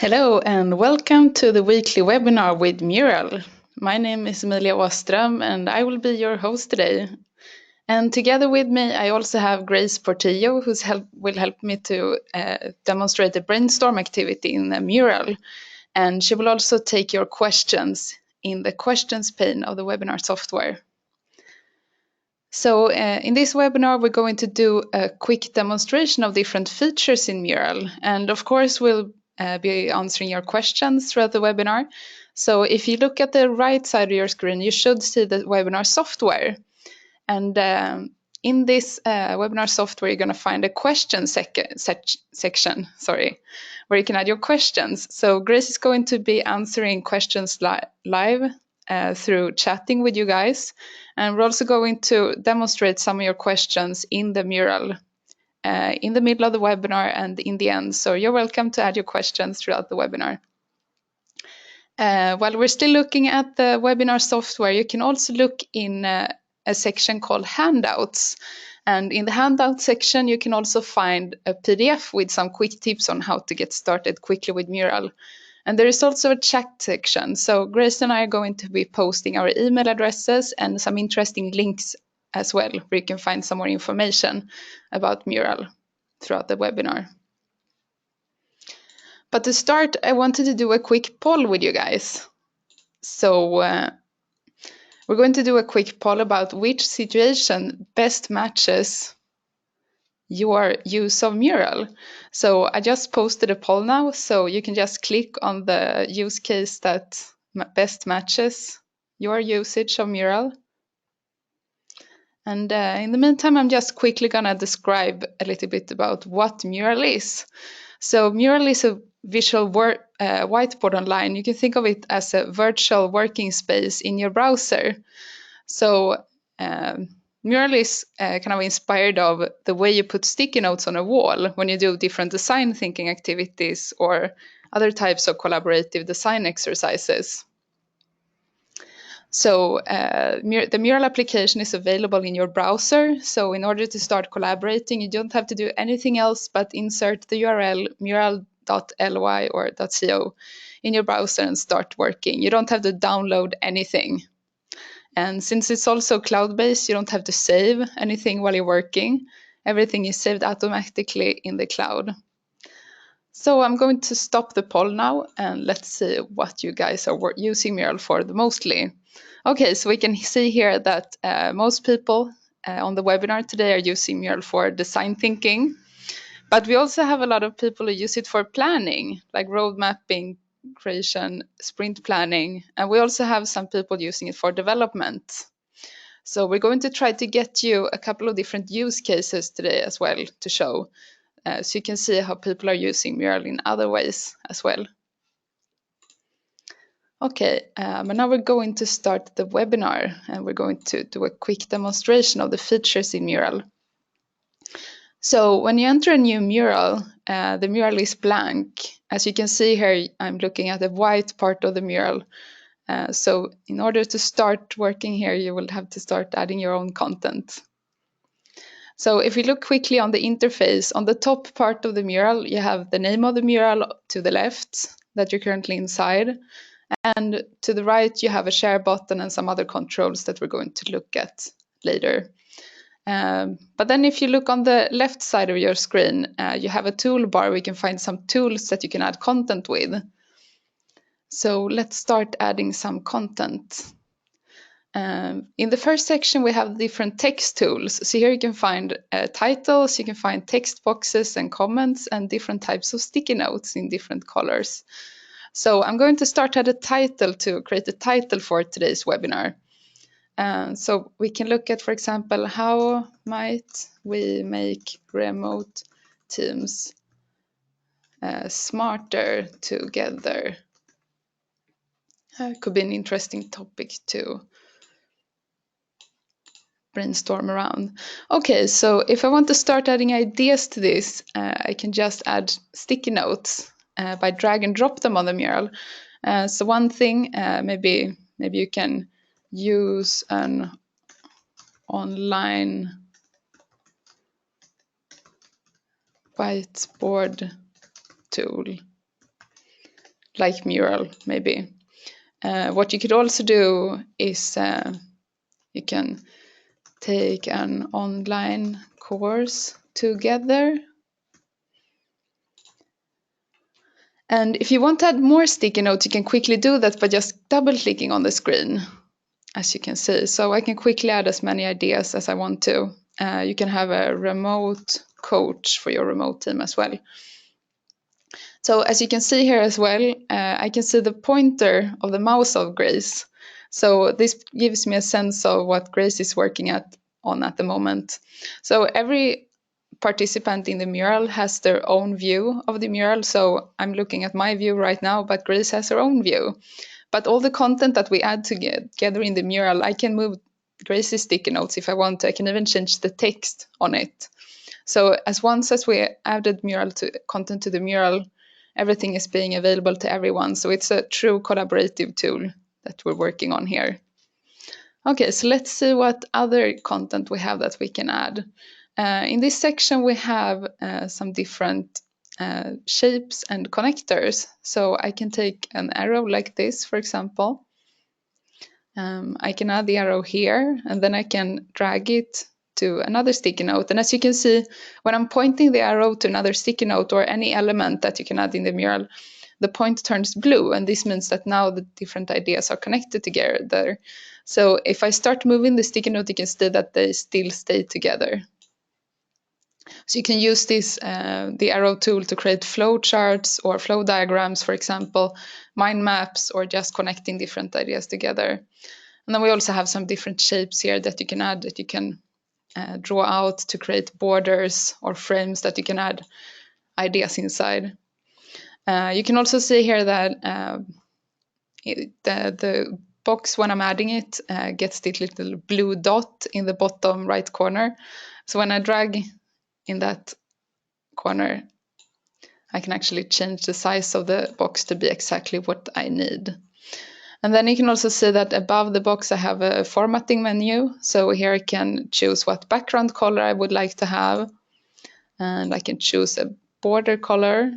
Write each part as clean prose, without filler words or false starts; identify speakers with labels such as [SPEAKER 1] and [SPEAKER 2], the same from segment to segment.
[SPEAKER 1] Hello and welcome to the weekly webinar with Mural. My name is Emilia Åström and I will be your host today. And together with me I also have Grace Portillo who will help me to demonstrate the brainstorm activity in the Mural. And she will also take your questions in the questions pane of the webinar software. So in this webinar we're going to do a quick demonstration of different features in Mural, and of course we'll be answering your questions throughout the webinar. So if you look at the right side of your screen you should see the webinar software, and in this webinar software you're going to find a question section where you can add your questions. So Grace is going to be answering questions live through chatting with you guys. And we're also going to demonstrate some of your questions in the Mural in the middle of the webinar and in the end. So you're welcome to add your questions throughout the webinar. While we're still looking at the webinar software, you can also look in a section called Handouts. And in the Handout section, you can also find a PDF with some quick tips on how to get started quickly with Mural. And there is also a chat section. So Grace and I are going to be posting our email addresses and some interesting links as well, where you can find some more information about Mural throughout the webinar. But to start, I wanted to do a quick poll with you guys. So we're going to do a quick poll about which situation best matches your use of Mural. So I just posted a poll now, so you can just click on the use case that best matches your usage of Mural. And in the meantime, I'm just quickly gonna describe a little bit about what Mural is. So Mural is a visual whiteboard online. You can think of it as a virtual working space in your browser. So Mural is kind of inspired of the way you put sticky notes on a wall when you do different design thinking activities or other types of collaborative design exercises. So the Mural application is available in your browser. So in order to start collaborating, you don't have to do anything else but insert the URL mural.ly or .co in your browser and start working. You don't have to download anything. And since it's also cloud-based, you don't have to save anything while you're working. Everything is saved automatically in the cloud. So I'm going to stop the poll now and let's see what you guys are using Mural for the mostly. Okay, so we can see here that most people on the webinar today are using Mural for design thinking. But we also have a lot of people who use it for planning, like road mapping, creation, sprint planning. And we also have some people using it for development. So we're going to try to get you a couple of different use cases today as well to show. So you can see how people are using Mural in other ways as well. Okay, but now we're going to start the webinar and we're going to do a quick demonstration of the features in Mural. So when you enter a new Mural, the Mural is blank. As you can see here, I'm looking at the white part of the Mural. So in order to start working here, you will have to start adding your own content. So if we look quickly on the interface, on the top part of the Mural, you have the name of the Mural to the left that you're currently inside. And to the right, you have a share button and some other controls that we're going to look at later. But then if you look on the left side of your screen, you have a toolbar where you can find some tools that you can add content with. So let's start adding some content. In the first section, we have different text tools. So here you can find titles, you can find text boxes and comments and different types of sticky notes in different colors. So I'm going to start at a title to create a title for today's webinar. So we can look at, for example, how might we make remote teams smarter together? Could be an interesting topic to brainstorm around. Okay, so if I want to start adding ideas to this, I can just add sticky notes by drag and drop them on the Mural. So one thing, maybe you can use an online whiteboard tool. like Mural maybe. What you could also do is you can take an online course together. And if you want to add more sticky notes, you can quickly do that by just double-clicking on the screen, as you can see. So I can quickly add as many ideas as I want to. You can have a remote coach for your remote team as well. So as you can see here as well, I can see the pointer of the mouse of Grace. So this gives me a sense of what Grace is working on at the moment. So every participant in the mural has their own view of the mural. So I'm looking at my view right now, but Grace has her own view. But all the content that we add together in the mural, I can move Grace's sticky notes if I want to. I can even change the text on it. So once we added content to the mural, everything is being available to everyone. So it's a true collaborative tool that we're working on here. Okay, so let's see what other content we have that we can add. In this section, we have some different shapes and connectors. So I can take an arrow like this, for example. I can add the arrow here, and then I can drag it to another sticky note. And as you can see, when I'm pointing the arrow to another sticky note or any element that you can add in the mural, the point turns blue, and this means that now the different ideas are connected together. So if I start moving the sticky note, you can see that they still stay together. So you can use this, the arrow tool, to create flow charts or flow diagrams, for example, mind maps, or just connecting different ideas together. And then we also have some different shapes here that you can add, that you can draw out to create borders or frames that you can add ideas inside. You can also see here that the box, when I'm adding it, gets this little blue dot in the bottom right corner. So when I drag in that corner, I can actually change the size of the box to be exactly what I need. And then you can also see that above the box I have a formatting menu. So here I can choose what background color I would like to have. And I can choose a border color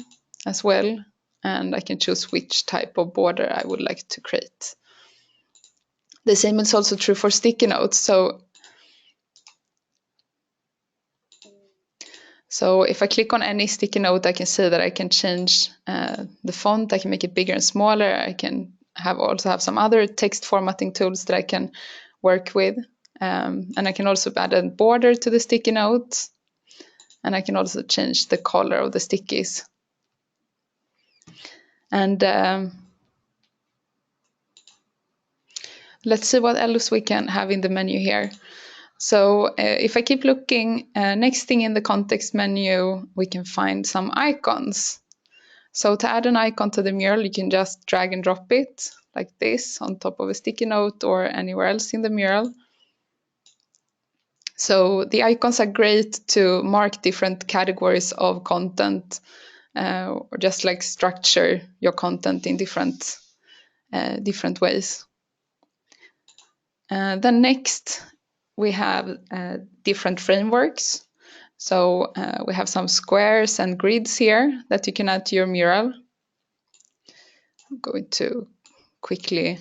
[SPEAKER 1] as well. And I can choose which type of border I would like to create. The same is also true for sticky notes. So if I click on any sticky note, I can see that I can change the font. I can make it bigger and smaller. I can also have some other text formatting tools that I can work with. And I can also add a border to the sticky notes. And I can also change the color of the stickies. And let's see what else we can have in the menu here. So if I keep looking, next thing in the context menu, we can find some icons. So to add an icon to the mural, you can just drag and drop it like this on top of a sticky note or anywhere else in the mural. So the icons are great to mark different categories of content, or just like structure your content in different ways. Then next, we have different frameworks. So we have some squares and grids here that you can add to your mural. I'm going to quickly.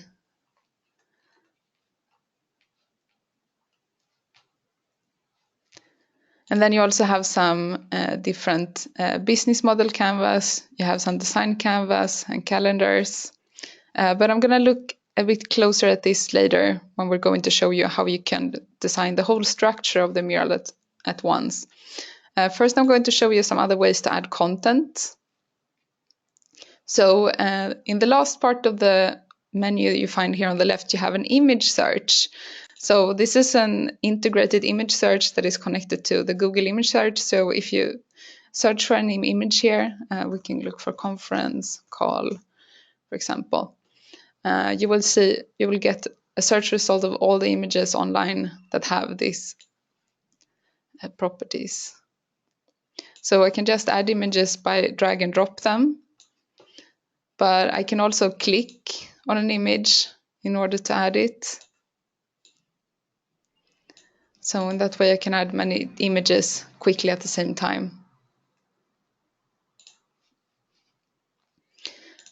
[SPEAKER 1] And then you also have some different business model canvas. You have some design canvas and calendars. But I'm going to look a bit closer at this later when we're going to show you how you can design the whole structure of the mural at once. First, I'm going to show you some other ways to add content. So in the last part of the menu you find here on the left, you have an image search. So this is an integrated image search that is connected to the Google image search. So if you search for an image here, we can look for conference call, for example. You will get a search result of all the images online that have these properties. So I can just add images by drag and drop them. But I can also click on an image in order to add it. So in that way I can add many images quickly at the same time.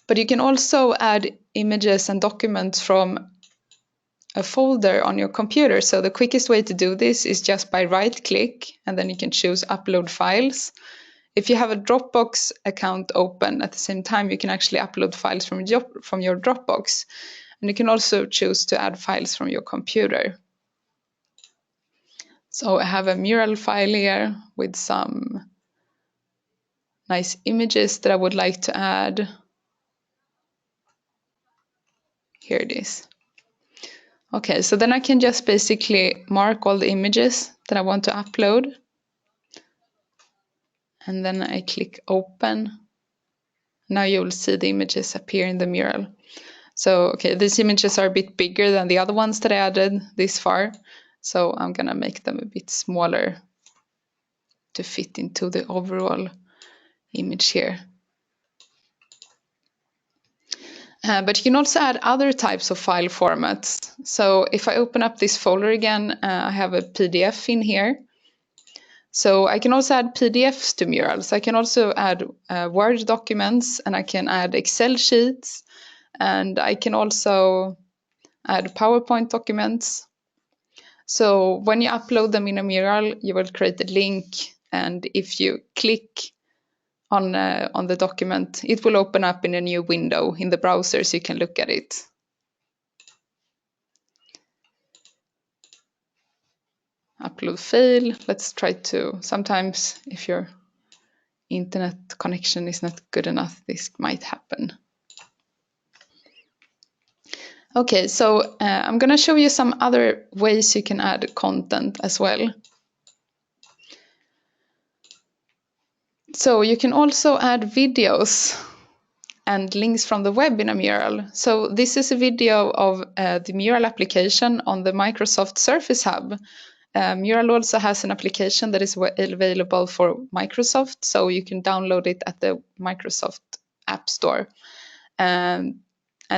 [SPEAKER 1] But you can also add images and documents from a folder on your computer. So the quickest way to do this is just by right-click, and then you can choose Upload Files. If you have a Dropbox account open at the same time, you can actually upload files from your Dropbox. And you can also choose to add files from your computer. So I have a mural file here with some nice images that I would like to add. Here it is. Okay, so then I can just basically mark all the images that I want to upload. And then I click open. Now you will see the images appear in the mural. So, okay, these images are a bit bigger than the other ones that I added this far. So I'm gonna make them a bit smaller to fit into the overall image here. But you can also add other types of file formats. So if I open up this folder again, I have a PDF in here. So I can also add PDFs to Murals. I can also add Word documents, and I can add Excel sheets, and I can also add PowerPoint documents. So when you upload them in a Mural, you will create a link, and if you click on the document, it will open up in a new window in the browser so you can look at it. Upload fail. Let's try to, sometimes if your internet connection is not good enough, this might happen. Okay, so I'm gonna show you some other ways you can add content as well. So you can also add videos and links from the web in a mural. So this is a video of the Mural application on the Microsoft Surface Hub. Mural also has an application that is available for Microsoft, so you can download it at the Microsoft App Store. And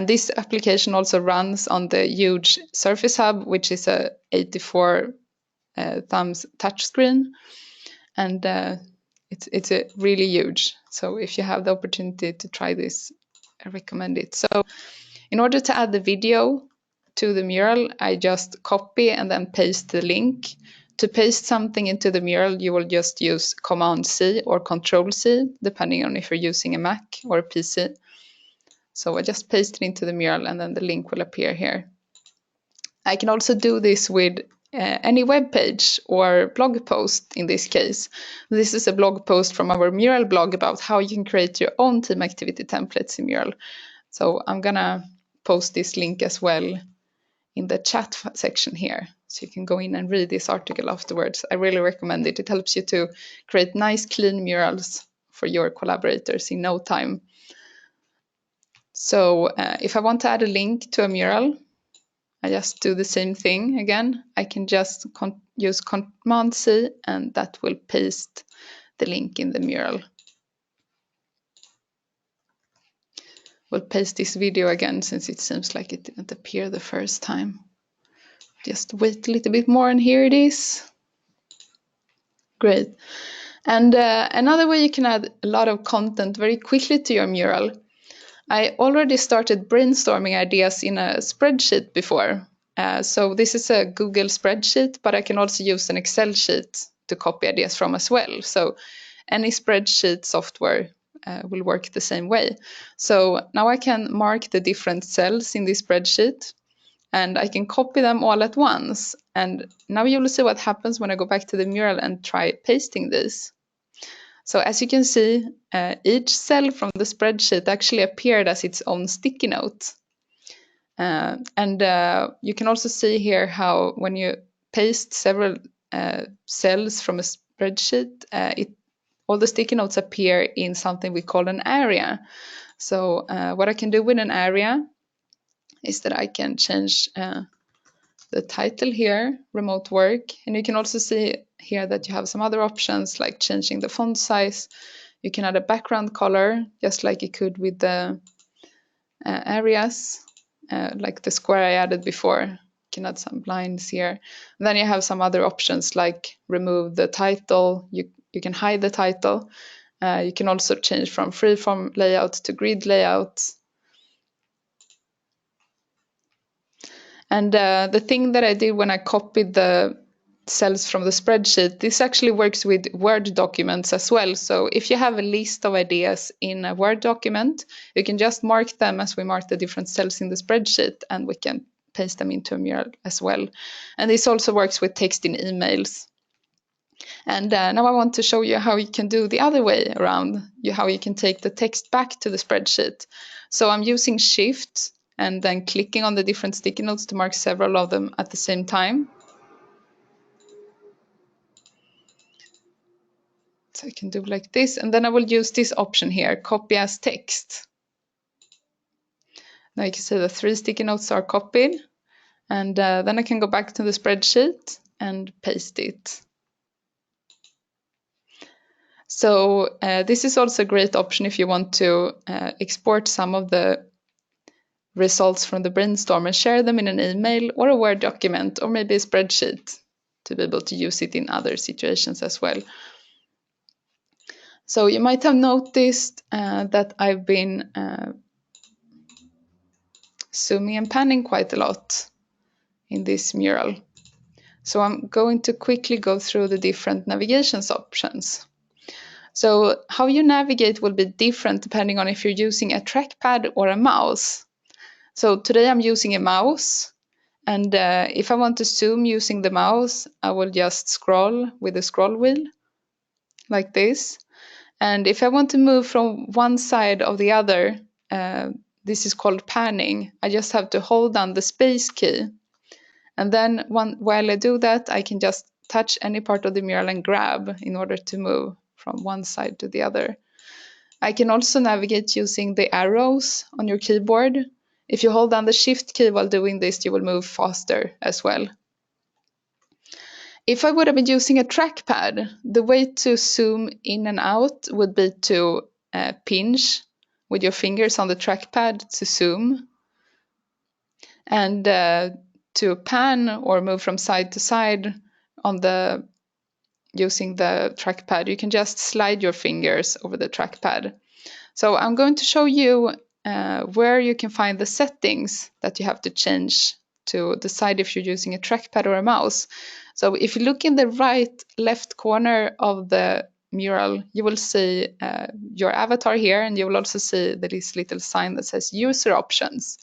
[SPEAKER 1] this application also runs on the huge Surface Hub, which is a 84 thumbs touchscreen. And it's a really huge. So if you have the opportunity to try this, I recommend it. So in order to add the video to the mural, I just copy and then paste the link. To paste something into the mural, you will just use Command-C or Control-C, depending on if you're using a Mac or a PC. So I just paste it into the mural and then the link will appear here. I can also do this with any web page or blog post in this case. This is a blog post from our Mural blog about how you can create your own team activity templates in Mural. So I'm gonna post this link as well in the chat section here. So you can go in and read this article afterwards. I really recommend it. It helps you to create nice, clean murals for your collaborators in no time. So if I want to add a link to a mural, I just do the same thing again. I can just use Command-C and that will paste the link in the mural. We'll paste this video again since it seems like it didn't appear the first time. Just wait a little bit more and here it is. Great. And another way you can add a lot of content very quickly to your mural. I already started brainstorming ideas in a spreadsheet before. So this is a Google spreadsheet, but I can also use an Excel sheet to copy ideas from as well. So any spreadsheet software will work the same way. So now I can mark the different cells in this spreadsheet and I can copy them all at once. And now you will see what happens when I go back to the mural and try pasting this. So as you can see, each cell from the spreadsheet actually appeared as its own sticky note. And you can also see here how when you paste several cells from a spreadsheet, all the sticky notes appear in something we call an area. So what I can do with an area is that I can change the title here, remote work, and you can also see here that you have some other options like changing the font size. You can add a background color just like you could with the areas, like the square I added before. You can add some lines here. And then you have some other options like remove the title. You can hide the title. You can also change from freeform layout to grid layout. And the thing that I did when I copied the cells from the spreadsheet, this actually works with Word documents as well. So if you have a list of ideas in a Word document, you can just mark them as we mark the different cells in the spreadsheet, and we can paste them into a mural as well. And this also works with text in emails. And now I want to show you how you can do the other way around, how you can take the text back to the spreadsheet. So I'm using Shift and then clicking on the different sticky notes to mark several of them at the same time. So I can do like this, and then I will use this option here, copy as text. Now you can see the 3 sticky notes are copied, and then I can go back to the spreadsheet and paste it. So this is also a great option if you want to export some of the results from the brainstorm and share them in an email or a Word document or maybe a spreadsheet to be able to use it in other situations as well. So you might have noticed that I've been zooming and panning quite a lot in this mural. So I'm going to quickly go through the different navigation options. So how you navigate will be different depending on if you're using a trackpad or a mouse. So today I'm using a mouse, and if I want to zoom using the mouse, I will just scroll with the scroll wheel like this. And if I want to move from one side or the other, this is called panning. I just have to hold down the space key. And then while I do that, I can just touch any part of the mural and grab in order to move from one side to the other. I can also navigate using the arrows on your keyboard. If you hold down the Shift key while doing this, you will move faster as well. If I would have been using a trackpad, the way to zoom in and out would be to pinch with your fingers on the trackpad to zoom. And to pan or move from side to side using the trackpad, you can just slide your fingers over the trackpad. So I'm going to show you where you can find the settings that you have to change to decide if you're using a trackpad or a mouse. So if you look in the left corner of the mural, you will see your avatar here, and you will also see this little sign that says user options.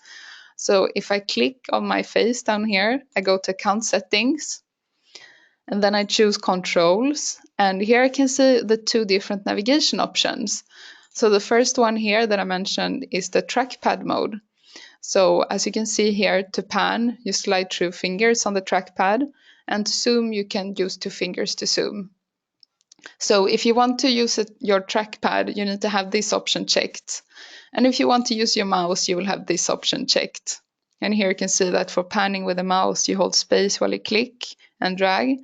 [SPEAKER 1] So if I click on my face down here, I go to account settings, and then I choose controls, and here I can see the 2 different navigation options. So the first one here that I mentioned is the trackpad mode. So as you can see here, to pan, you slide through fingers on the trackpad, and to zoom, you can use 2 fingers to zoom. So if you want to use your trackpad, you need to have this option checked. And if you want to use your mouse, you will have this option checked. And here you can see that for panning with a mouse, you hold space while you click and drag.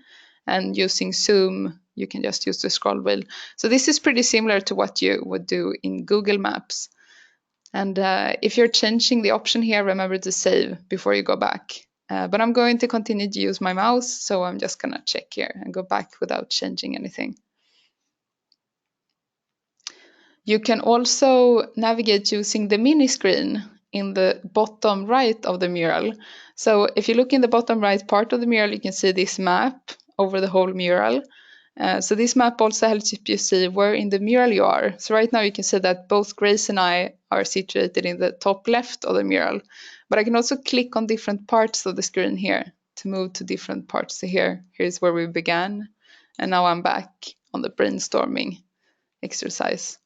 [SPEAKER 1] And using zoom, you can just use the scroll wheel. So this is pretty similar to what you would do in Google Maps. And if you're changing the option here, remember to save before you go back. But I'm going to continue to use my mouse, so I'm just going to check here and go back without changing anything. You can also navigate using the Miniscreen in the bottom right of the mural. So if you look in the bottom right part of the mural, you can see this map over the whole mural. So this map also helps you see where in the mural you are. So right now you can see that both Grace and I are situated in the top left of the mural. But I can also click on different parts of the screen here to move to different parts. So here's where we began. And now I'm back on the brainstorming exercise.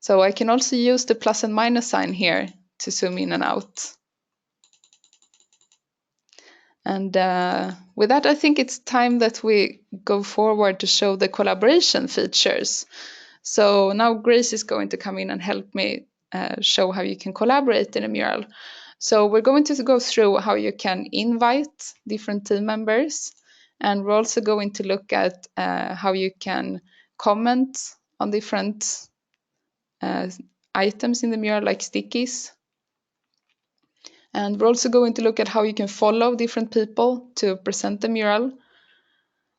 [SPEAKER 1] So I can also use the plus and minus sign here to zoom in and out. And with that, I think it's time that we go forward to show the collaboration features. So now Grace is going to come in and help me show how you can collaborate in a mural. So we're going to go through how you can invite different team members. And we're also going to look at how you can comment on different items in the mural, like stickies. And we're also going to look at how you can follow different people to present the mural.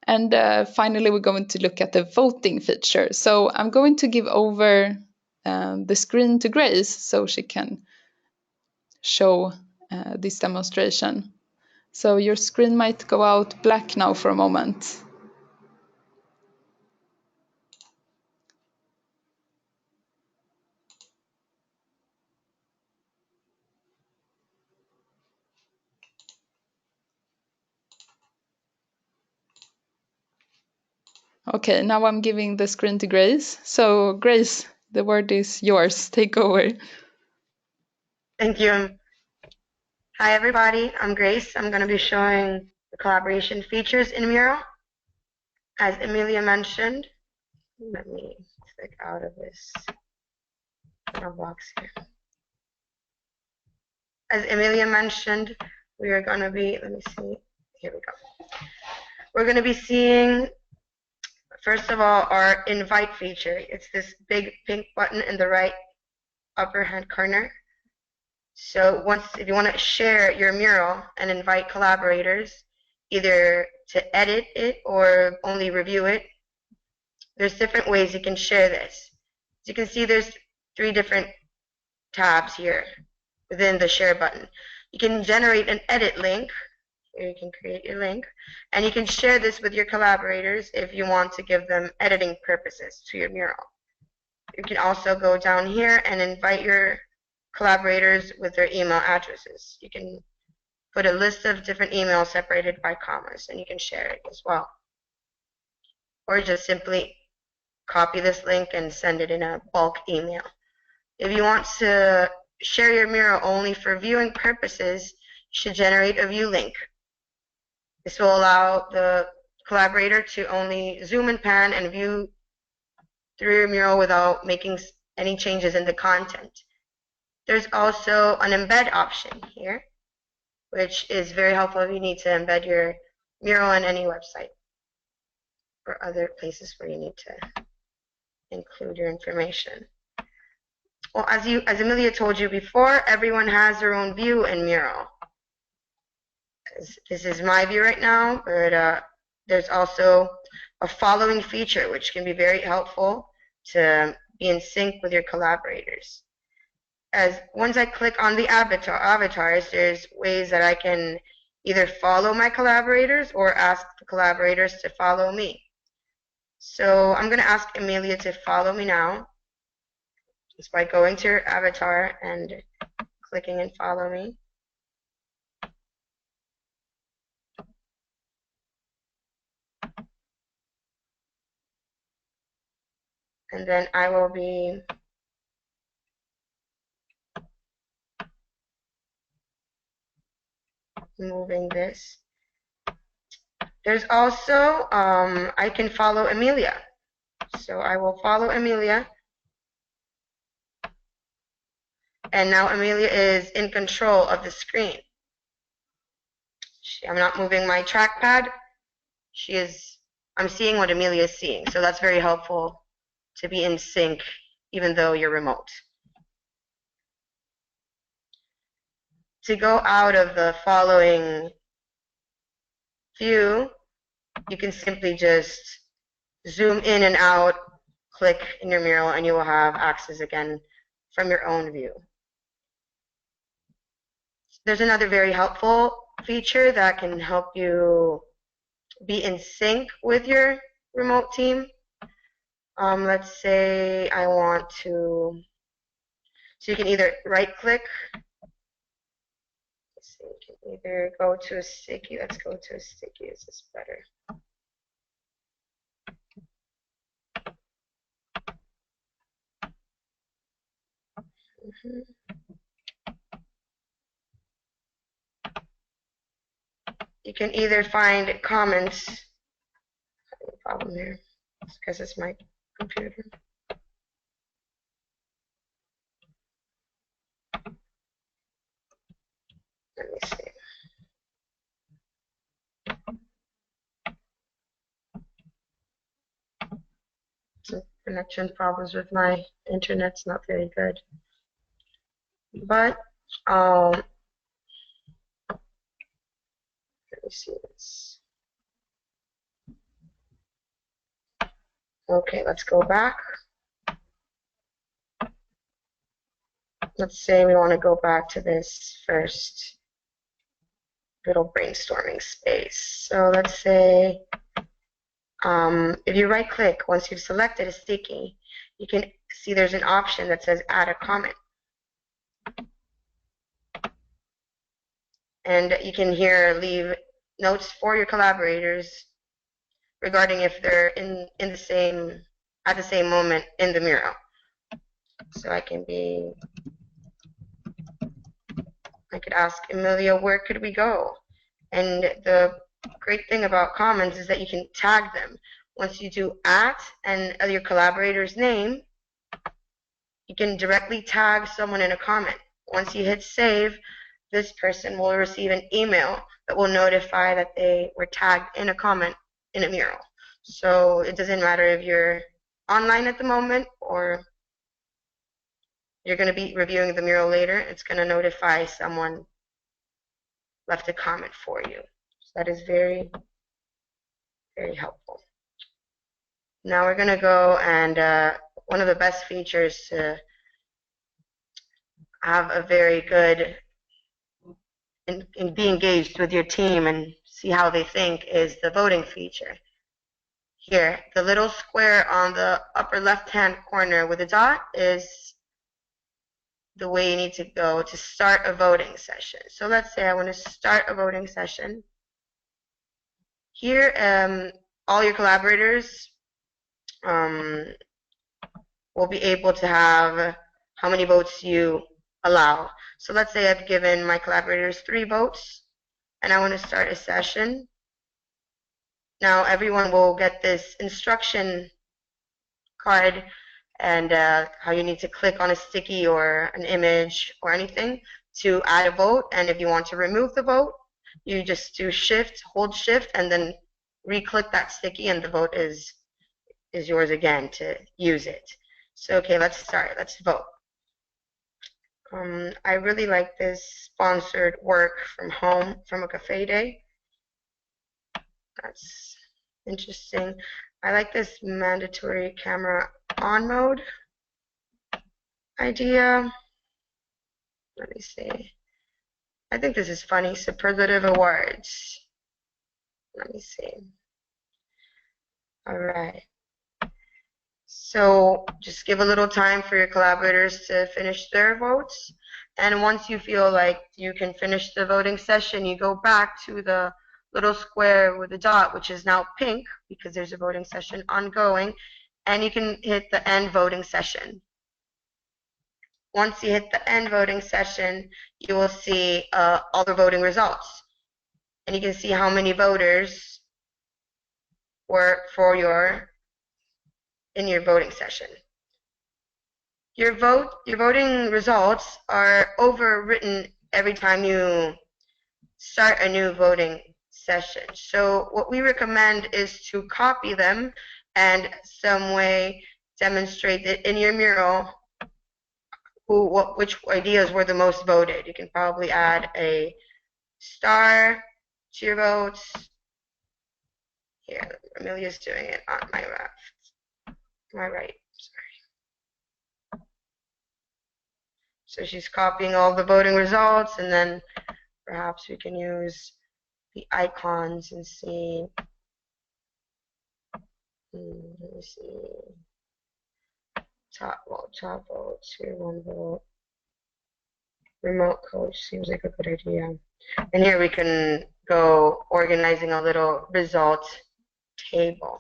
[SPEAKER 1] And finally, we're going to look at the voting feature. So I'm going to give over the screen to Grace so she can show this demonstration. So your screen might go out black now for a moment. Okay, now I'm giving the screen to Grace. So Grace, the word is yours. Take over.
[SPEAKER 2] Thank you. Hi, everybody. I'm Grace. I'm going to be showing the collaboration features in Mural. As Emilia mentioned, let me click out of this box here. As Emilia mentioned, we are going to be, let me see, here we go. We're going to be seeing, first of all, our invite feature. It's this big pink button in the right upper hand corner. So if you want to share your mural and invite collaborators, either to edit it or only review it, there's different ways you can share this. As you can see, there's 3 different tabs here within the share button. You can generate an edit link. Here you can create your link, and you can share this with your collaborators if you want to give them editing purposes to your mural. You can also go down here and invite your collaborators with their email addresses. You can put a list of different emails separated by commas, and you can share it as well. Or just simply copy this link and send it in a bulk email. If you want to share your mural only for viewing purposes, you should generate a view link. This will allow the collaborator to only zoom and pan and view through your mural without making any changes in the content. There's also an embed option here, which is very helpful if you need to embed your mural on any website or other places where you need to include your information. Well, as Emilia told you before, everyone has their own view in Mural. This is my view right now, but there's also a following feature which can be very helpful to be in sync with your collaborators. Once I click on the avatars, there's ways that I can either follow my collaborators or ask the collaborators to follow me. So I'm going to ask Emilia to follow me now, just by going to your avatar and clicking and follow me. And then I will be moving this. There's also, I can follow Emilia. So I will follow Emilia. And now Emilia is in control of the screen. I'm not moving my trackpad. I'm seeing what Emilia is seeing. So that's very helpful to be in sync, even though you're remote. To go out of the following view, you can simply just zoom in and out, click in your mural, and you will have access again from your own view. There's another very helpful feature that can help you be in sync with your remote team. Let's say I want to, so you can either right click, so you can either go to a sticky, let's go to a sticky, is this better? You can either find comments, problem here, it's because it's my computer. Let me see. Some connection problems with my internet's not very good. But let me see this. Okay, let's go back. Let's say we want to go back to this first little brainstorming space. So let's say if you right click, once you've selected a sticky, you can see there's an option that says add a comment. And you can here leave notes for your collaborators regarding if they're in the same, at the same moment in the mural. So I could ask Amelia, where could we go? And the great thing about comments is that you can tag them. Once you do @ and your collaborator's name, you can directly tag someone in a comment. Once you hit save, this person will receive an email that will notify that they were tagged in a comment in a mural. So it doesn't matter if you're online at the moment or you're going to be reviewing the mural later, it's going to notify someone left a comment for you. So that is very, very helpful. Now we're going to go and one of the best features to have a very good and be engaged with your team and see how they think is the voting feature. Here, the little square on the upper left-hand corner with a dot is the way you need to go to start a voting session. So let's say I want to start a voting session. Here, all your collaborators will be able to have how many votes you allow. So let's say I've given my collaborators 3 votes and I want to start a session. Now everyone will get this instruction card and how you need to click on a sticky or an image or anything to add a vote. And if you want to remove the vote, you just do hold shift, and then re-click that sticky, and the vote is yours again to use it. So okay, let's start. Let's vote. I really like this sponsored work from home from a cafe day. That's interesting. I like this mandatory camera on mode idea. Let me see. I think this is funny. Superlative awards. Let me see. All right. So just give a little time for your collaborators to finish their votes. And once you feel like you can finish the voting session, you go back to the little square with a dot, which is now pink because there's a voting session ongoing, and you can hit the end voting session. Once you hit the end voting session, you will see all the voting results. And you can see how many voters were in your voting session. Your voting results are overwritten every time you start a new voting session. So what we recommend is to copy them and some way demonstrate that in your mural which ideas were the most voted. You can probably add a star to your votes. Here, Amelia's doing it on my left. My right, sorry. So she's copying all the voting results, and then perhaps we can use the icons and see. Let me see. Top votes, here 1 vote. Remote coach seems like a good idea. And here we can go organizing a little result table.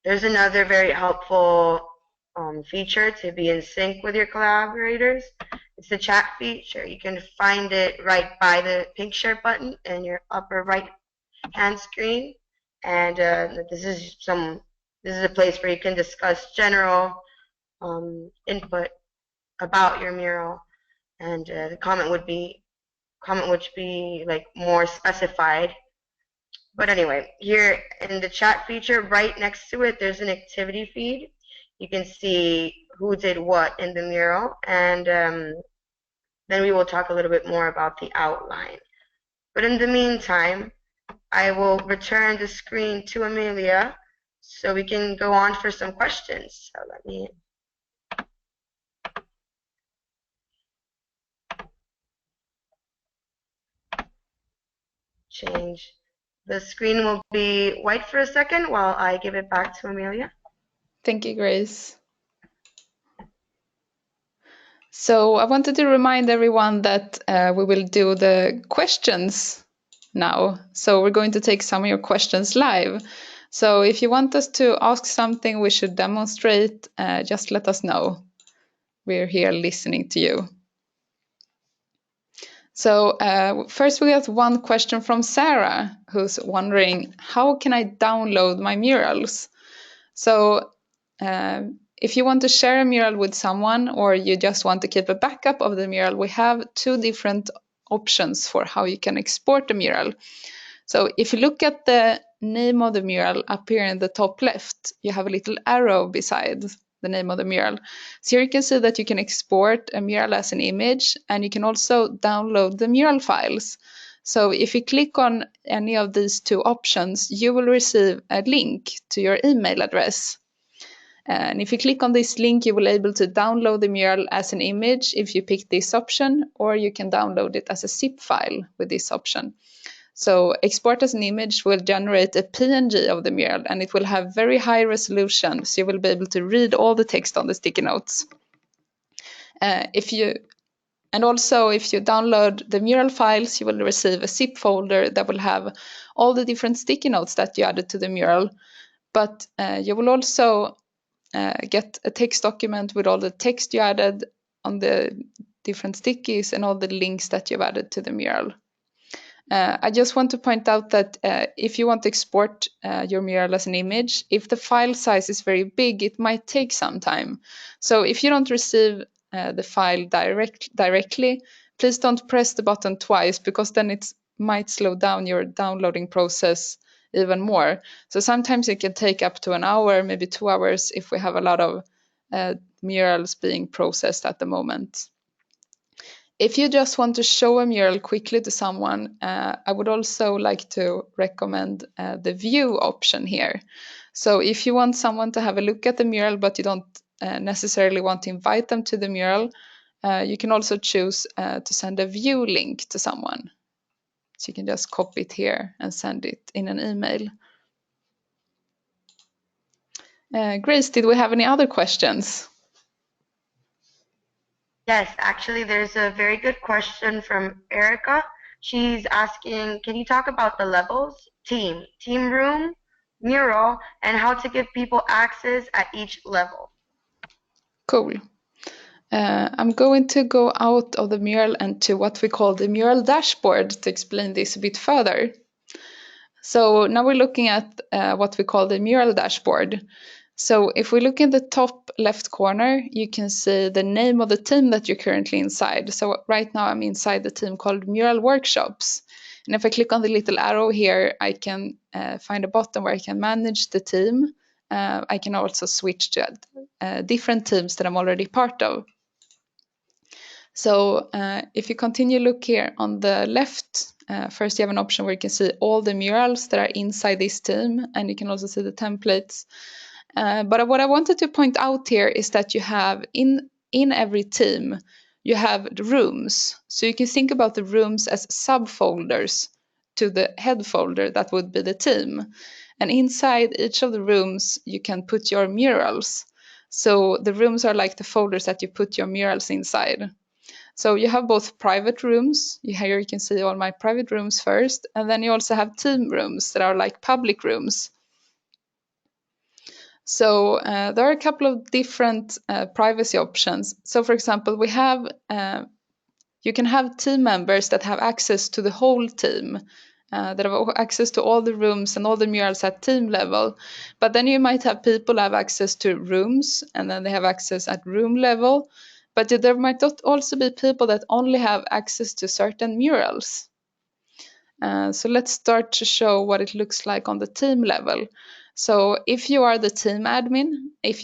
[SPEAKER 2] There's another very helpful feature to be in sync with your collaborators. It's the chat feature. You can find it right by the pink share button in your upper right hand screen. And this is a place where you can discuss general input about your mural, and the comment would be like more specified. But anyway, here in the chat feature, right next to it, there's an activity feed. You can see who did what in the mural, and then we will talk a little bit more about the outline. But in the meantime, I will return the screen to Amelia so we can go on for some questions. So let me. change. The screen will be white for a second while I give it back to Amelia.
[SPEAKER 1] Thank you, Grace. So I wanted to remind everyone that we will do the questions now. So we're going to take some of your questions live. So if you want us to ask something we should demonstrate, just let us know. We're here listening to you. So first we got one question from Sarah, who's wondering, how can I download my murals? So if you want to share a mural with someone, or you just want to keep a backup of the mural, we have two different options for how you can export the mural. So if you look at the name of the mural up here in the top left, you have a little arrow beside the name of the mural. So here you can see that you can export a mural as an image, and you can also download the mural files. So if you click on any of these two options, you will receive a link to your email address. And if you click on this link, you will be able to download the mural as an image if you pick this option, or you can download it as a zip file with this option. So export as an image will generate a PNG of the mural, and it will have very high resolution, so you will be able to read all the text on the sticky notes. Also, if you download the mural files, you will receive a zip folder that will have all the different sticky notes that you added to the mural. But you will also get a text document with all the text you added on the different stickies and all the links that you've added to the mural. I just want to point out that if you want to export your mural as an image, if the file size is very big, it might take some time. So if you don't receive the file directly, please don't press the button twice, because then it might slow down your downloading process even more. So sometimes it can take up to an hour, maybe 2 hours, if we have a lot of murals being processed at the moment. If you just want to show a mural quickly to someone, I would also like to recommend the view option here. So if you want someone to have a look at the mural, but you don't necessarily want to invite them to the mural, you can also choose to send a view link to someone. So you can just copy it here and send it in an email. Grace, did we have any other questions?
[SPEAKER 2] Yes, actually, there's a very good question from Erica. She's asking, can you talk about the levels, team room, mural, and how to give people access at each level?
[SPEAKER 1] Cool. I'm going to go out of the mural and to what we call the Mural Dashboard to explain this a bit further. So now we're looking at what we call the Mural Dashboard. So if we look in the top left corner, you can see the name of the team that you're currently inside. So right now I'm inside the team called Mural Workshops. And if I click on the little arrow here, I can find a button where I can manage the team. I can also switch to different teams that I'm already part of. So if you continue look here on the left, first you have an option where you can see all the murals that are inside this team, and you can also see the templates. But what I wanted to point out here is that you have in every team, you have the rooms. So you can think about the rooms as subfolders to the head folder that would be the team. And inside each of the rooms, you can put your murals. So the rooms are like the folders that you put your murals inside. So you have both private rooms. Here you can see all my private rooms first. And then you also have team rooms that are like public rooms. So there are a couple of different privacy options. So for example, we have, you can have team members that have access to the whole team, that have access to all the rooms and all the murals at team level. But then you might have people have access to rooms, and then they have access at room level. But there might also be people that only have access to certain murals. So let's start to show what it looks like on the team level. So if you are the team admin,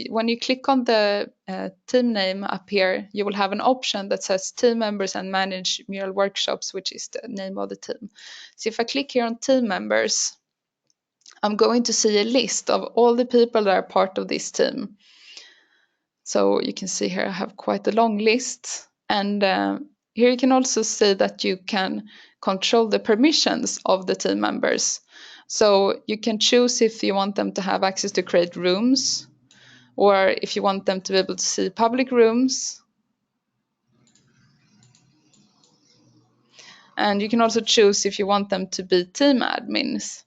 [SPEAKER 1] when you click on the team name up here, you will have an option that says team members and manage mural workshops, which is the name of the team. So if I click here on team members, I'm going to see a list of all the people that are part of this team. So you can see here I have quite a long list. And here you can also see that you can control the permissions of the team members. So you can choose if you want them to have access to create rooms, or if you want them to be able to see public rooms. And you can also choose if you want them to be team admins.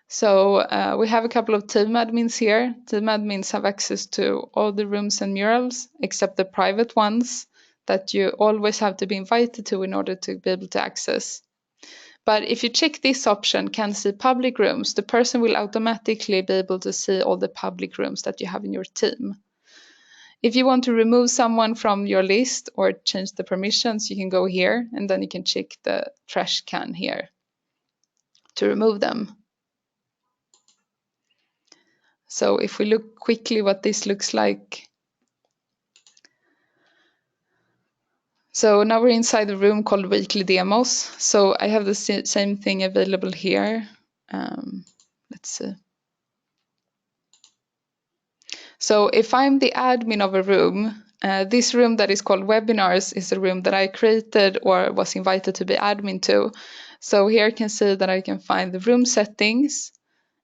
[SPEAKER 1] So we have a couple of team admins here. Team admins have access to all the rooms and murals except the private ones that you always have to be invited to in order to be able to access. But if you check this option, can see public rooms, the person will automatically be able to see all the public rooms that you have in your team. If you want to remove someone from your list or change the permissions, you can go here and then you can check the trash can here to remove them. So if we look quickly what this looks like. So now we're inside the room called weekly demos. So I have the same thing available here. Let's see. So if I'm the admin of a room, this room that is called webinars is a room that I created or was invited to be admin to. So here I can see that I can find the room settings.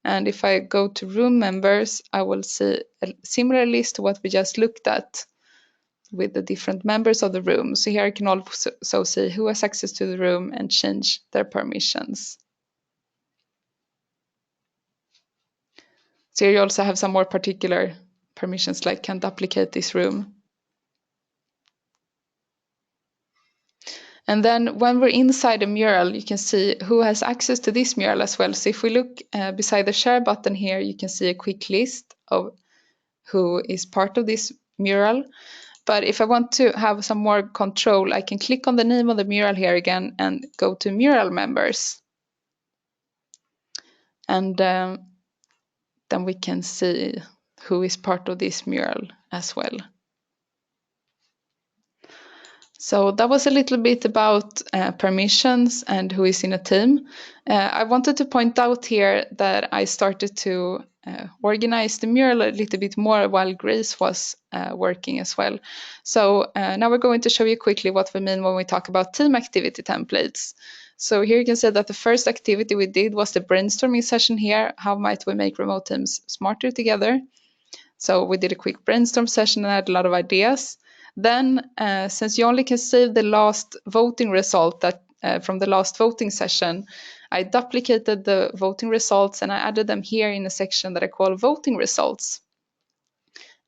[SPEAKER 1] And if I go to room members, I will see a similar list to what we just looked at with the different members of the room. So here I can also see who has access to the room and change their permissions. So here you also have some more particular permissions like can duplicate this room. And then when we're inside a mural, you can see who has access to this mural as well. So if we look beside the share button here, you can see a quick list of who is part of this mural. But if I want to have some more control, I can click on the name of the mural here again and go to mural members. And then we can see who is part of this mural as well. So that was a little bit about permissions and who is in a team. I wanted to point out here that I started to organize the mural a little bit more while Grace was working as well. So now we're going to show you quickly what we mean when we talk about team activity templates. So here you can see that the first activity we did was the brainstorming session here. How might we make remote teams smarter together? So we did a quick brainstorm session and had a lot of ideas. Then, since you only can save the last voting result that from the last voting session, I duplicated the voting results and I added them here in a section that I call voting results.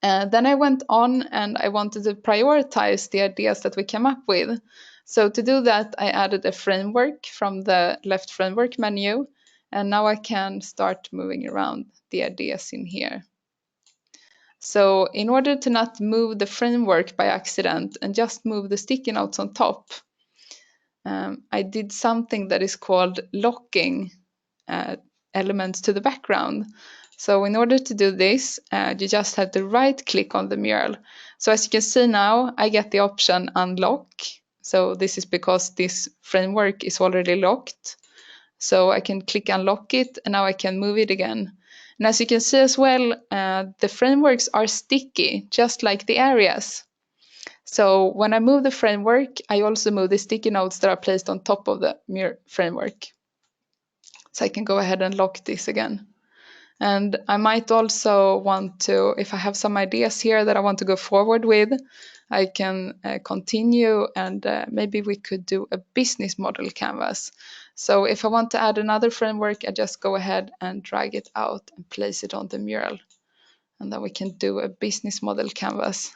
[SPEAKER 1] Then I went on and I wanted to prioritize the ideas that we came up with. So to do that, I added a framework from the left framework menu, and now I can start moving around the ideas in here. So in order to not move the framework by accident and just move the sticky notes on top, I did something that is called locking elements to the background. So in order to do this, you just have to right click on the mural. So as you can see now, I get the option unlock. So this is because this framework is already locked. So I can click unlock it and now I can move it again. And as you can see as well, the frameworks are sticky, just like the areas. So when I move the framework, I also move the sticky notes that are placed on top of the framework. So I can go ahead and lock this again. And I might also want to, if I have some ideas here that I want to go forward with, I can continue and maybe we could do a business model canvas. So if I want to add another framework, I just go ahead and drag it out and place it on the mural. And then we can do a business model canvas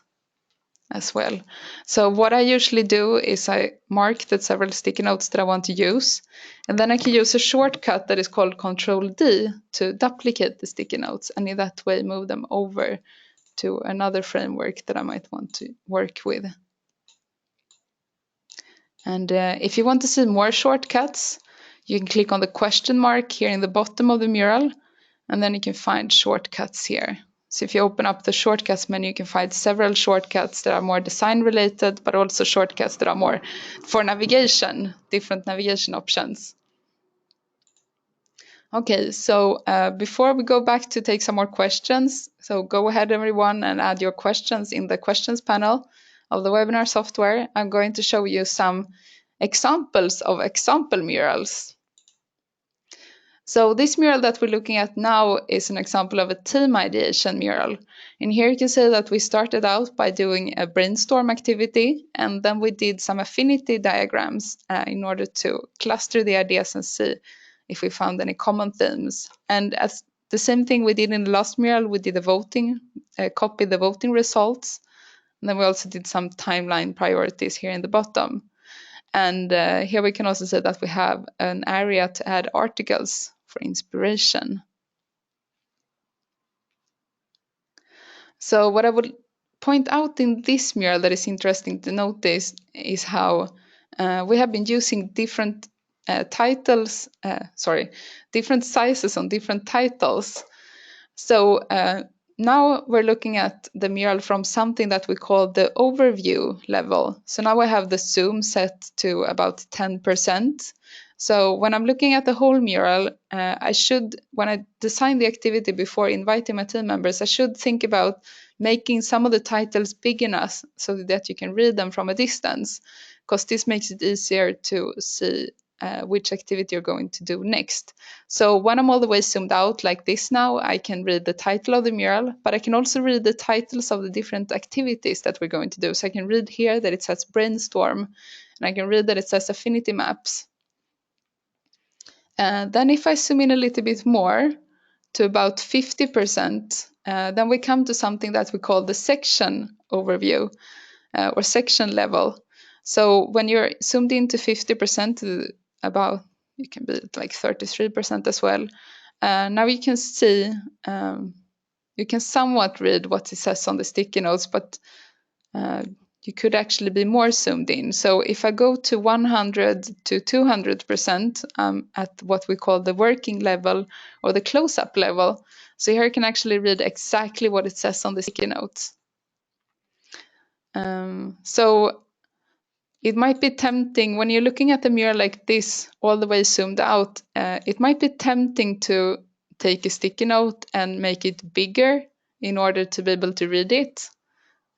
[SPEAKER 1] as well. So what I usually do is I mark the several sticky notes that I want to use, and then I can use a shortcut that is called Control-D to duplicate the sticky notes, and in that way move them over to another framework that I might want to work with. And if you want to see more shortcuts, you can click on the question mark here in the bottom of the mural, and then you can find shortcuts here. So if you open up the shortcuts menu, you can find several shortcuts that are more design related, but also shortcuts that are more for navigation, different navigation options. Okay, so before we go back to take some more questions, so go ahead everyone and add your questions in the questions panel. of the webinar software, I'm going to show you some examples of example murals. So this mural that we're looking at now is an example of a team ideation mural. And here you can see that we started out by doing a brainstorm activity, and then we did some affinity diagrams in order to cluster the ideas and see if we found any common themes. And as the same thing we did in the last mural, we did a voting, copied the voting results. And then we also did some timeline priorities here in the bottom. And here we can also see that we have an area to add articles for inspiration. So what I would point out in this mural that is interesting to notice is how we have been using different different sizes on different titles. So now we're looking at the mural from something that we call the overview level. So now I have the zoom set to about 10%. So when I'm looking at the whole mural, I should, when I design the activity before inviting my team members, I should think about making some of the titles big enough so that you can read them from a distance, because this makes it easier to see which activity you're going to do next. So when I'm all the way zoomed out like this now, I can read the title of the mural, but I can also read the titles of the different activities that we're going to do. So I can read here that it says brainstorm, and I can read that it says affinity maps. Then if I zoom in a little bit more to about 50%, then we come to something that we call the section overview or section level. So when you're zoomed into 50% to about, you can be like 33% as well. Now you can see, you can somewhat read what it says on the sticky notes, but you could actually be more zoomed in. So if I go to 100 to 200% at what we call the working level or the close-up level, so here I can actually read exactly what it says on the sticky notes. So it might be tempting when you're looking at the mural like this, all the way zoomed out, it might be tempting to take a sticky note and make it bigger in order to be able to read it.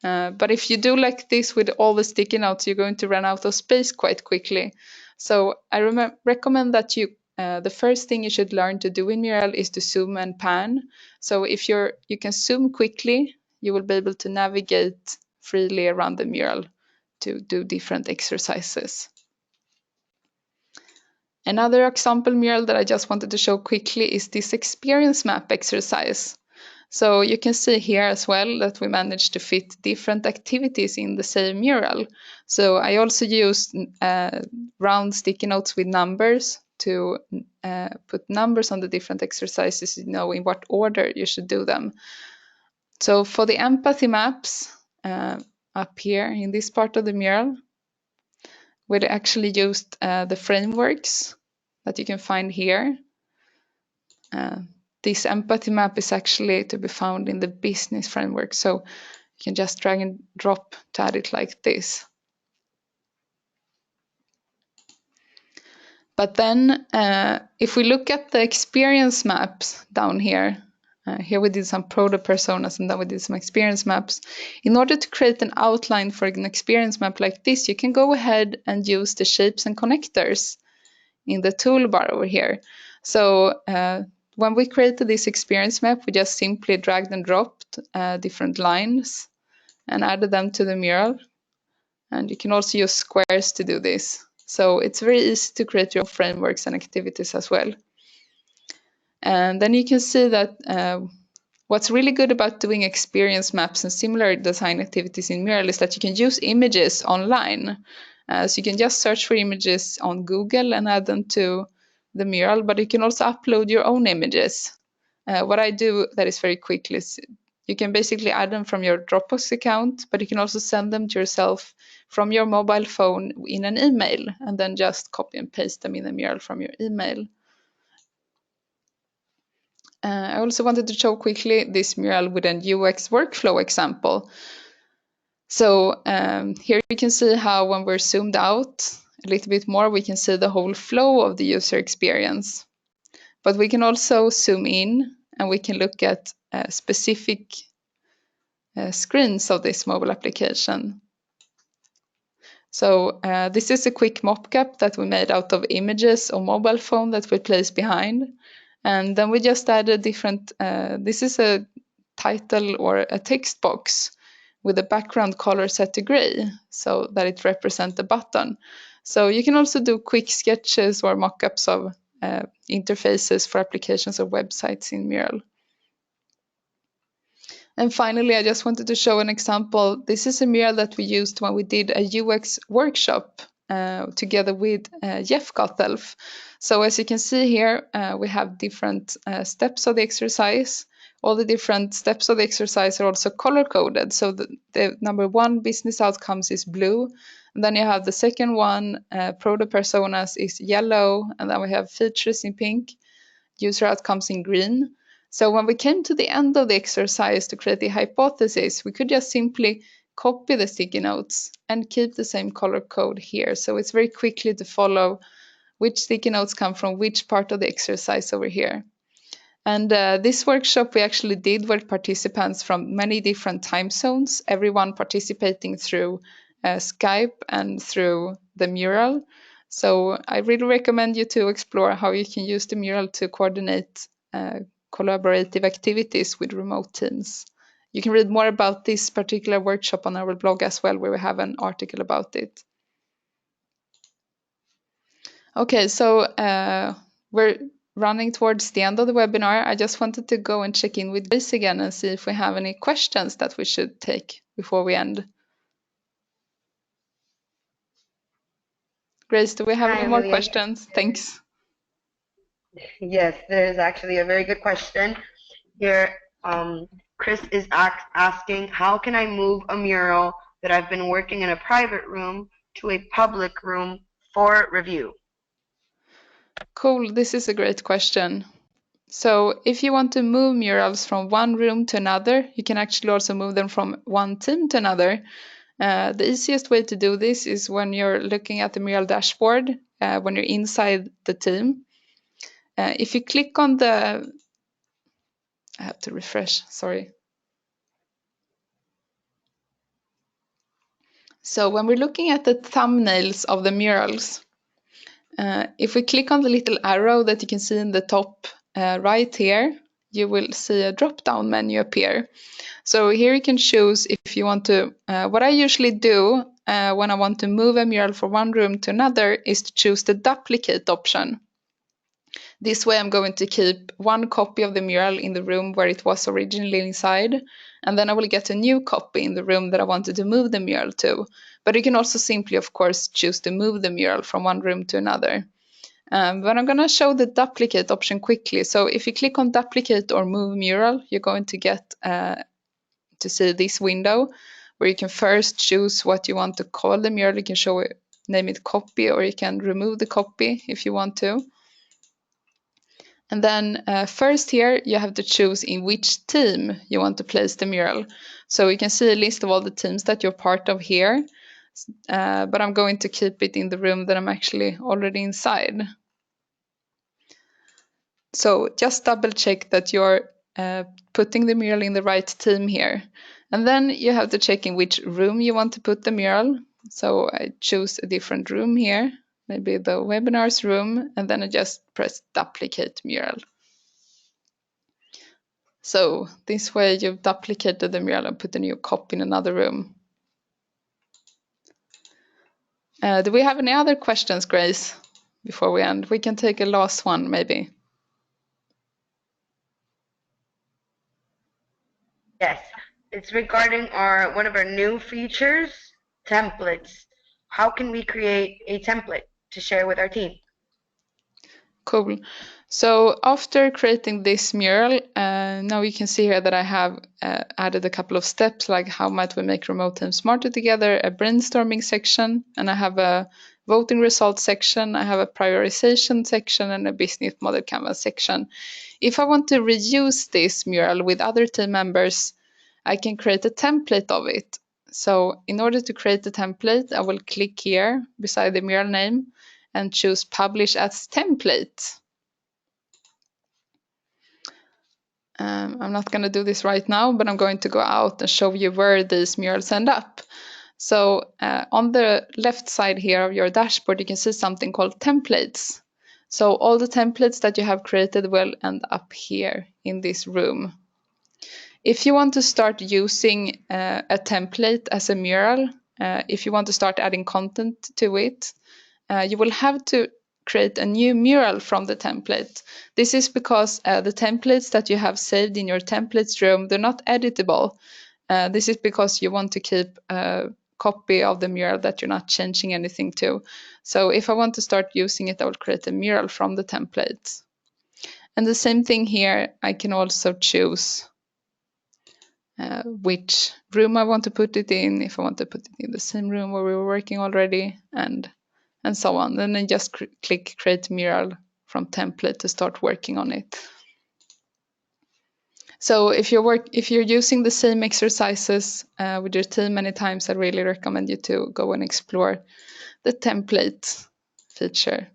[SPEAKER 1] But if you do like this with all the sticky notes, you're going to run out of space quite quickly. So I recommend that you, the first thing you should learn to do in Mural is to zoom and pan. So if you can zoom quickly, you will be able to navigate freely around the mural to do different exercises. Another example mural that I just wanted to show quickly is this experience map exercise. So you can see here as well that we managed to fit different activities in the same mural. So I also used round sticky notes with numbers to put numbers on the different exercises, in what order you should do them. So for the empathy maps up here in this part of the mural, we actually used the frameworks that you can find here. This empathy map is actually to be found in the business framework. So you can just drag and drop to add it like this. But then if we look at the experience maps down here, here we did some proto personas and then we did some experience maps. In order to create an outline for an experience map like this, you can go ahead and use the shapes and connectors in the toolbar over here. So when we created this experience map, we just simply dragged and dropped different lines and added them to the mural. And you can also use squares to do this. So it's very easy to create your own frameworks and activities as well. And then you can see that what's really good about doing experience maps and similar design activities in Mural is that you can use images online. So you can just search for images on Google and add them to the mural, but you can also upload your own images. What I do that is very quick is you can basically add them from your Dropbox account, but you can also send them to yourself from your mobile phone in an email, and then just copy and paste them in the mural from your email. I also wanted to show quickly this mural with an UX workflow example. So here you can see how when we're zoomed out a little bit more, we can see the whole flow of the user experience. But we can also zoom in and we can look at specific screens of this mobile application. So this is a quick mockup that we made out of images or mobile phone that we place behind. And then we just added different, this is a title or a text box with a background color set to gray so that it represents a button. So you can also do quick sketches or mockups of interfaces for applications or websites in Mural. And finally, I just wanted to show an example. This is a mural that we used when we did a UX workshop together with Jeff Gothelf. So as you can see here, we have different steps of the exercise. All the different steps of the exercise are also color-coded. So the number 1 business outcomes is blue. And then you have the second one, proto-personas is yellow. And then we have features in pink, user outcomes in green. So when we came to the end of the exercise to create the hypothesis, we could just simply copy the sticky notes and keep the same color code here. So it's very quickly to follow which sticky notes come from which part of the exercise over here. And this workshop we actually did with participants from many different time zones, everyone participating through Skype and through the mural. So I really recommend you to explore how you can use the mural to coordinate collaborative activities with remote teams. You can read more about this particular workshop on our blog as well, where we have an article about it. Okay, so we're running towards the end of the webinar. I just wanted to go and check in with Grace again and see if we have any questions that we should take before we end. Grace, do we have
[SPEAKER 2] Hi,
[SPEAKER 1] any more
[SPEAKER 2] Amelia.
[SPEAKER 1] questions? Thanks.
[SPEAKER 2] Yes, there's actually a very good question here. Chris is asking, how can I move a mural that I've been working in a private room to a public room for review?
[SPEAKER 1] Cool, this is a great question. So if you want to move murals from one room to another, you can actually also move them from one team to another. The easiest way to do this is when you're looking at the Mural Dashboard, when you're inside the team. If you click on the, I have to refresh, sorry. So when we're looking at the thumbnails of the murals, if we click on the little arrow that you can see in the top right here, you will see a drop-down menu appear. So here you can choose if you want to, what I usually do when I want to move a mural from one room to another is to choose the duplicate option. This way I'm going to keep one copy of the mural in the room where it was originally inside, and then I will get a new copy in the room that I wanted to move the mural to. But you can also simply, of course, choose to move the mural from one room to another. But I'm going to show the duplicate option quickly. So if you click on duplicate or move mural, you're going to get to see this window where you can first choose what you want to call the mural. You can name it copy, or you can remove the copy if you want to. And then first here, you have to choose in which team you want to place the mural. So you can see a list of all the teams that you're part of here. But I'm going to keep it in the room that I'm actually already inside. So just double check that you're putting the mural in the right team here. And then you have to check in which room you want to put the mural. So I choose a different room here, maybe the webinars room, and then I just press duplicate mural. So this way you've duplicated the mural and put a new copy in another room. Do we have any other questions, Grace, before we end? We can take a last one, maybe.
[SPEAKER 2] Yes, it's regarding one of our new features, templates. How can we create a template to share with our team?
[SPEAKER 1] Cool. So after creating this mural, now you can see here that I have added a couple of steps, like how might we make remote teams smarter together, a brainstorming section, and I have a voting results section, I have a prioritization section, and a business model canvas section. If I want to reuse this mural with other team members, I can create a template of it. So in order to create the template, I will click here beside the mural name and choose Publish as Template. I'm not going to do this right now, but I'm going to go out and show you where these murals end up. So on the left side here of your dashboard, you can see something called templates. So all the templates that you have created will end up here in this room. If you want to start using a template as a mural, if you want to start adding content to it, you will have to create a new mural from the template. This is because the templates that you have saved in your templates room, they're not editable. This is because you want to keep a copy of the mural that you're not changing anything to. So if I want to start using it, I will create a mural from the template. And the same thing here, I can also choose which room I want to put it in, if I want to put it in the same room where we were working already, and so on. Then I just click Create Mural from template to start working on it. So if you're using the same exercises with your team many times, I really recommend you to go and explore the template feature.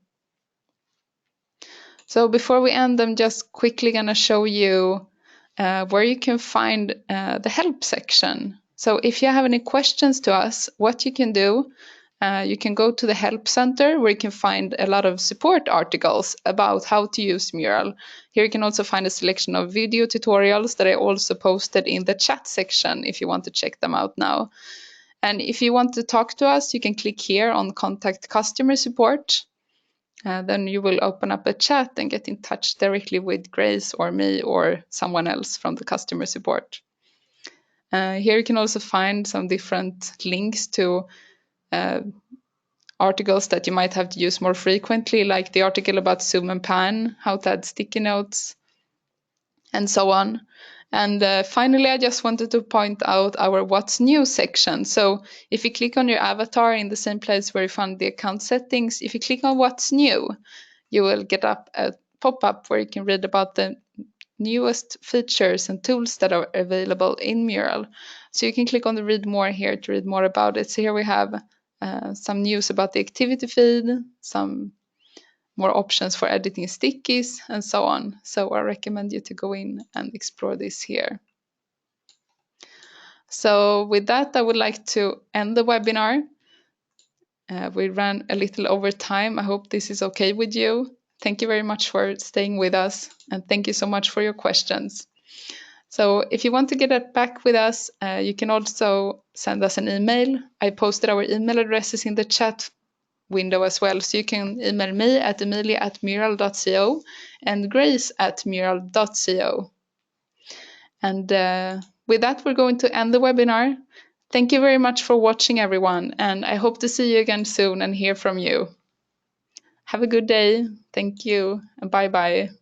[SPEAKER 1] So before we end, I'm just quickly going to show you where you can find the help section. So if you have any questions to us, what you can do, you can go to the help center where you can find a lot of support articles about how to use Mural. Here you can also find a selection of video tutorials that I also posted in the chat section if you want to check them out now. And if you want to talk to us, you can click here on Contact Customer Support. Then you will open up a chat and get in touch directly with Grace or me or someone else from the customer support. Here you can also find some different links to articles that you might have to use more frequently, like the article about zoom and pan, how to add sticky notes, and so on. And finally, I just wanted to point out our What's New section. So if you click on your avatar in the same place where you found the account settings, if you click on What's New, you will get up a pop-up where you can read about the newest features and tools that are available in Mural. So you can click on the Read More here to read more about it. So here we have some news about the activity feed, some more options for editing stickies, and so on. So I recommend you to go in and explore this here. So with that, I would like to end the webinar. We ran a little over time. I hope this is okay with you. Thank you very much for staying with us, and thank you so much for your questions. So if you want to get back with us, you can also send us an email. I posted our email addresses in the chat window as well. So you can email me at emilia@mural.co and grace@mural.co. And with that, we're going to end the webinar. Thank you very much for watching, everyone, and I hope to see you again soon and hear from you. Have a good day. Thank you, and bye-bye.